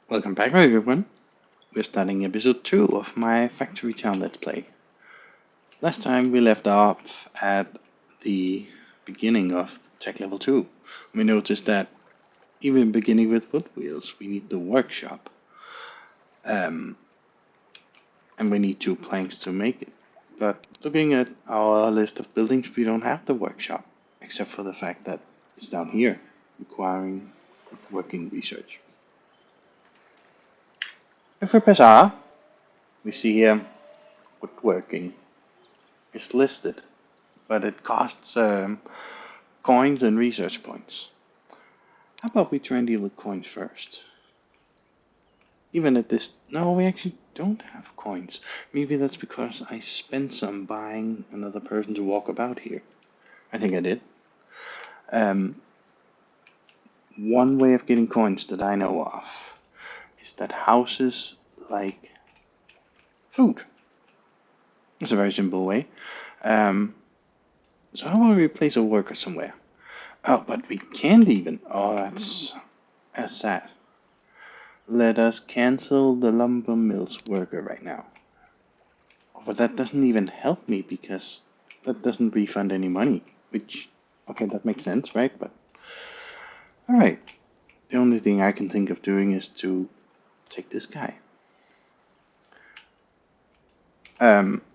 Welcome back everyone. We're starting episode 2 of my Factory Town Let's Play. Last time we left off at the beginning of Tech Level 2. We noticed that even beginning with wood wheels, we need the workshop. And we need 2 planks to make it. But looking at our list of buildings, we don't have the workshop, except for the fact that it's down here, requiring working research. If we press R, we see here woodworking is listed, but it costs coins and research points. How about we try and deal with coins first? Even at this, no, we actually don't have coins. Maybe that's because I spent some buying another person to walk about here. I think I did. One way of getting coins that I know of is that houses like food. It's a very simple way. So how about we place a worker somewhere? Oh, but we can't even. Oh, that's sad. Let us cancel the lumber mill's worker right now. But that doesn't even help me because that doesn't refund any money. Which, okay, that makes sense, right? But, alright. The only thing I can think of doing is to take this guy.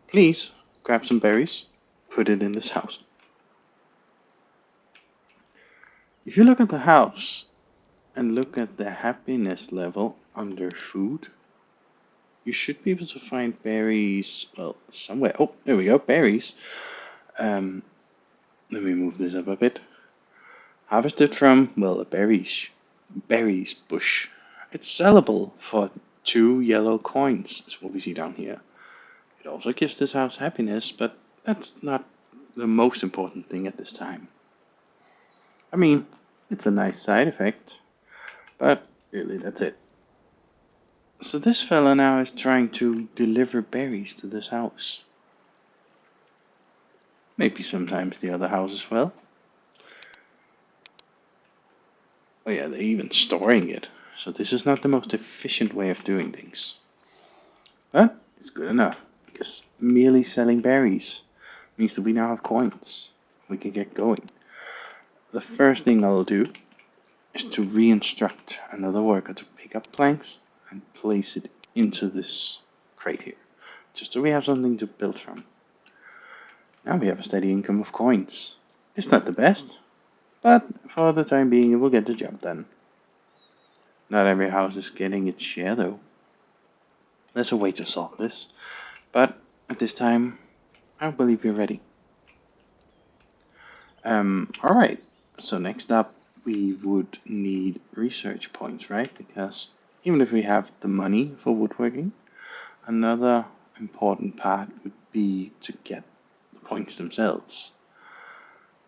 Please, grab some berries, put it in this house. If you look at the house and look at the happiness level under food, you should be able to find berries, well, somewhere. Oh, there we go, berries. Let me move this up a bit. Harvested from, well, a berries bush. It's sellable for 2 yellow coins, is what we see down here. It also gives this house happiness, but that's not the most important thing at this time. I mean, it's a nice side effect, but really that's it. So this fella now is trying to deliver berries to this house. Maybe sometimes the other house as well. Oh yeah, they're even storing it. So this is not the most efficient way of doing things. But it's good enough, because merely selling berries means that we now have coins. We can get going. The first thing I'll do is to re-instruct another worker to pick up planks and place it into this crate here. Just so we have something to build from. Now we have a steady income of coins. It's not the best, but for the time being it will get the job done. Not every house is getting its share though. There's a way to solve this, but at this time I believe we're ready. Alright, so next up we would need research points, right? Because even if we have the money for woodworking, another important part would be to get the points themselves.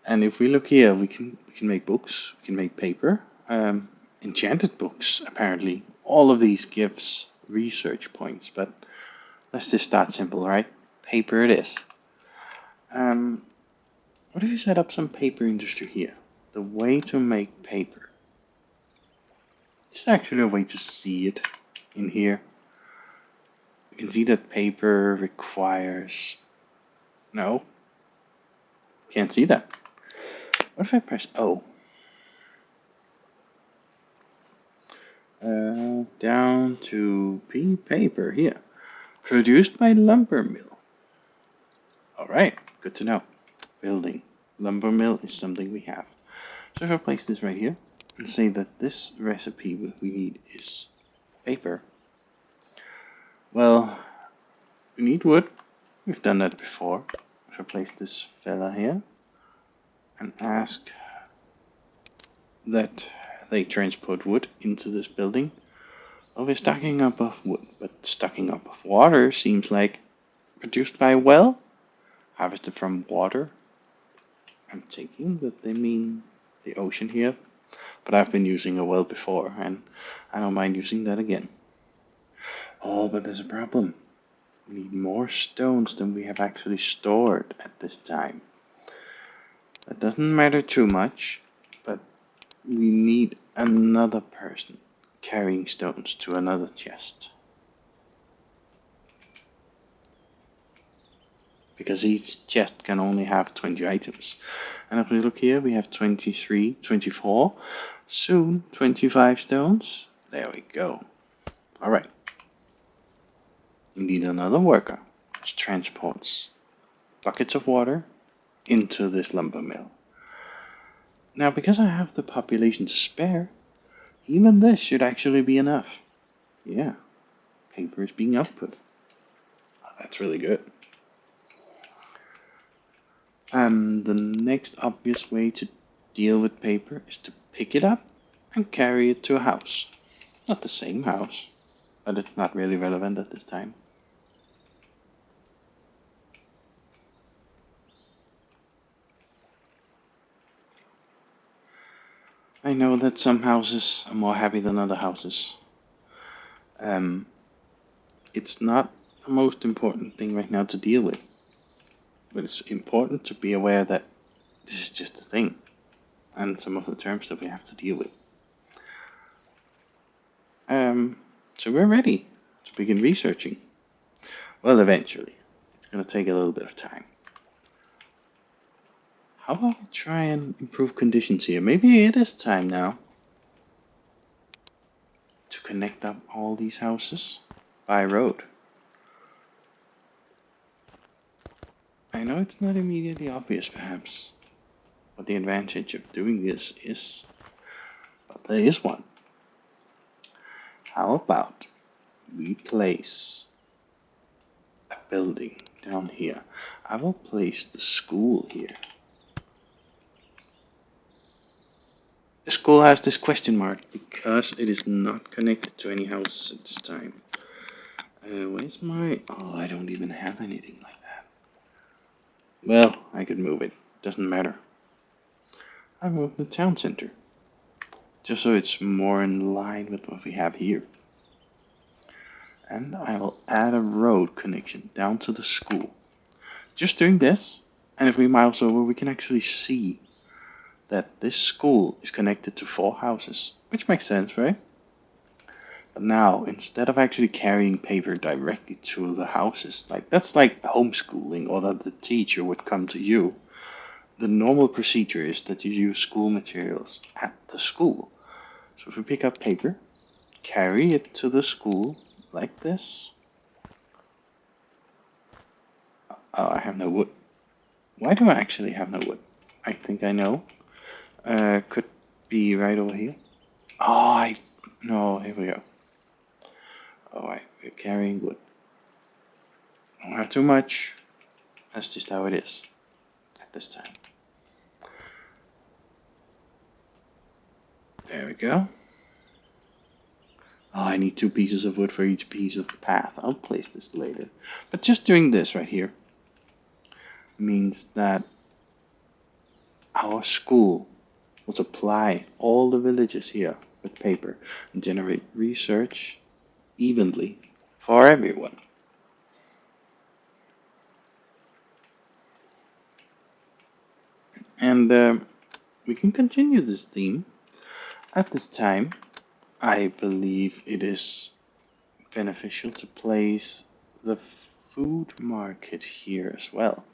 And if we look here, we can make books, we can make paper, enchanted books apparently. All of these gives research points, but let's just start simple, right? Paper it is. What if you set up some paper industry here? The way to make paper. There's actually a way to see it in here. You can see that paper requires... No. Can't see that. What if I press O? Down to paper here. Produced by lumber mill. Alright, good to know. Building. Lumber mill is something we have. So if I place this right here and say that this recipe we need is paper. Well, we need wood. We've done that before. If I place this fella here and ask that they transport wood into this building, well, we're stocking up of wood, but stocking up of water seems like produced by a well, harvested from water. I'm taking that they mean the ocean here, but I've been using a well before, and I don't mind using that again. Oh, but there's a problem. We need more stones than we have actually stored at this time. That doesn't matter too much, but we need another person. carrying stones to another chest. Because each chest can only have 20 items. And if we look here, we have 23, 24, soon 25 stones. There we go. Alright. We need another worker, which transports buckets of water into this lumber mill. Now, because I have the population to spare, even this should actually be enough. Yeah, paper is being output. That's really good. The next obvious way to deal with paper is to pick it up and carry it to a house. Not the same house, but it's not really relevant at this time. I know that some houses are more happy than other houses. It's not the most important thing right now to deal with, but it's important to be aware that this is just a thing, and some of the terms that we have to deal with. So we're ready to begin researching. Well, eventually. It's going to take a little bit of time. How about we try and improve conditions here? Maybe it is time now to connect up all these houses by road. I know it's not immediately obvious, perhaps, what the advantage of doing this is, but there is one. How about we place a building down here? I will place the school here. The school has this question mark because it is not connected to any houses at this time. Where's my... Oh, I don't even have anything like that. Well, I could move it. Doesn't matter. I moved the town center. Just so it's more in line with what we have here. And I will add a road connection down to the school. Just doing this, and if we mouse over, we can actually see that this school is connected to 4 houses, which makes sense, right? But now, instead of actually carrying paper directly to the houses, that's like homeschooling, or that the teacher would come to you, the normal procedure is that you use school materials at the school. So if we pick up paper, carry it to the school like this. Oh, I have no wood. Why do I actually have no wood? I think I know. Could be right over here. Oh, no, here we go. Alright, we're carrying wood. Don't have too much. That's just how it is at this time. There we go. Oh, I need 2 pieces of wood for each piece of the path. I'll place this later. But just doing this right here means that our school will supply all the villages here with paper and generate research evenly for everyone. And we can continue this theme. At this time, I believe it is beneficial to place the food market here as well.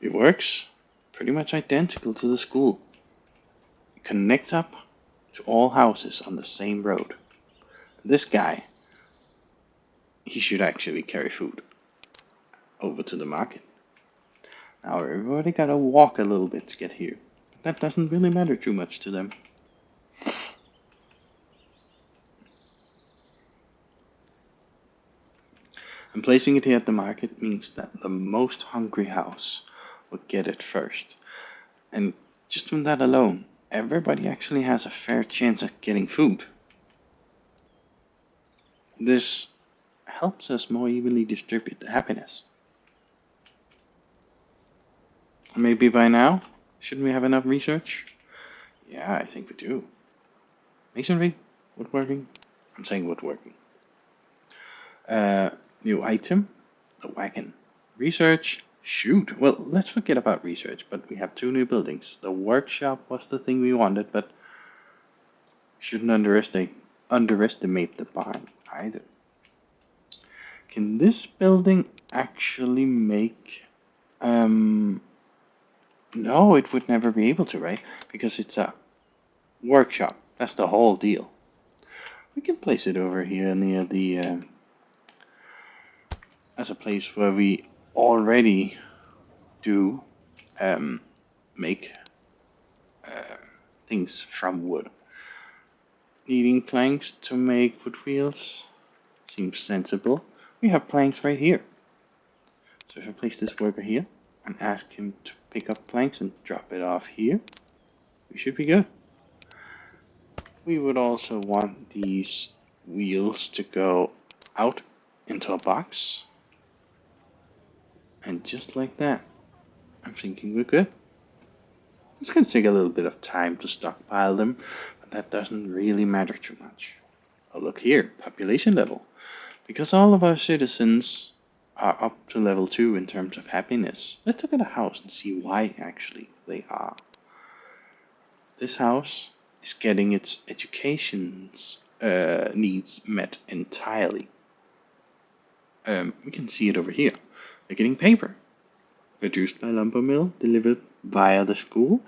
It works pretty much identical to the school. It connects up to all houses on the same road. This guy, he should actually carry food over to the market. Now everybody gotta walk a little bit to get here. That doesn't really matter too much to them. And placing it here at the market means that the most hungry house will get it first. And just from that alone, everybody actually has a fair chance of getting food. This helps us more evenly distribute the happiness. Maybe by now, shouldn't we have enough research? Yeah, I think we do. Masonry? Woodworking? I'm saying woodworking. New item? The wagon. Research? Shoot. Well, let's forget about research, but we have 2 new buildings. The workshop was the thing we wanted, but Shouldn't underestimate the barn either. Can this building actually make... No, it would never be able to, right? Because it's a workshop. That's the whole deal. We can place it over here near the... as a place where we already do make things from wood. Needing planks to make wood wheels seems sensible. We have planks right here. So if I place this worker here and ask him to pick up planks and drop it off here, we should be good. We would also want these wheels to go out into a box. And just like that, I'm thinking we're good. It's going to take a little bit of time to stockpile them, but that doesn't really matter too much. Oh, look here, population level. Because all of our citizens are up to level 2 in terms of happiness, let's look at a house and see why actually they are. This house is getting its education needs met entirely. We can see it over here. They're getting paper, produced by lumber mill, delivered via the school.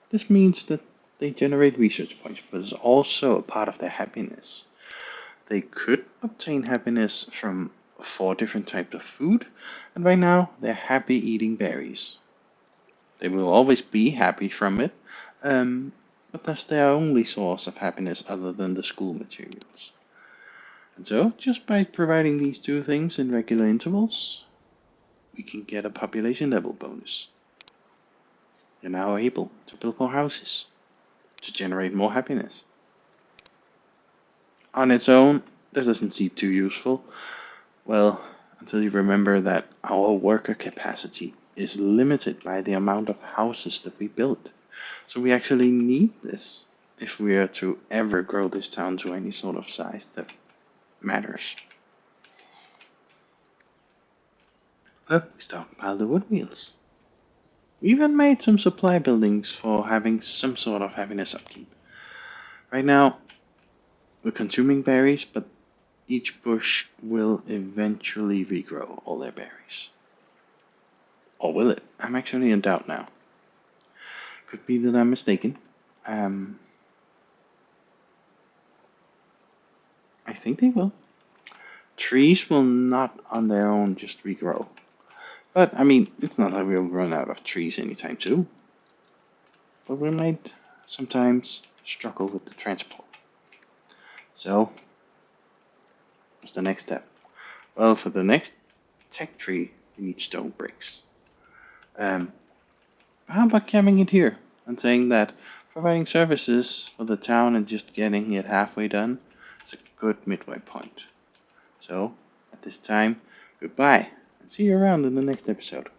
This means that they generate research points, but it's also a part of their happiness. They could obtain happiness from 4 different types of food, and right now they're happy eating berries. They will always be happy from it, but that's their only source of happiness other than the school materials. And so, just by providing these 2 things in regular intervals, we can get a population level bonus. You're now able to build more houses to generate more happiness. On its own, that doesn't seem too useful. Well, until you remember that our worker capacity is limited by the amount of houses that we build. So we actually need this if we are to ever grow this town to any sort of size that matters. Look, we stockpiled the wood wheels. We even made some supply buildings for having some sort of happiness upkeep. Right now, we're consuming berries, but each bush will eventually regrow all their berries. Or will it? I'm actually in doubt now. Could be that I'm mistaken. I think they will. Trees will not on their own just regrow. But, I mean, it's not like we'll run out of trees anytime soon. But we might sometimes struggle with the transport. So, what's the next step? Well, for the next tech tree, we need stone bricks. How about camming it here and saying that providing services for the town and just getting it halfway done is a good midway point. So, at this time, goodbye, and see you around in the next episode.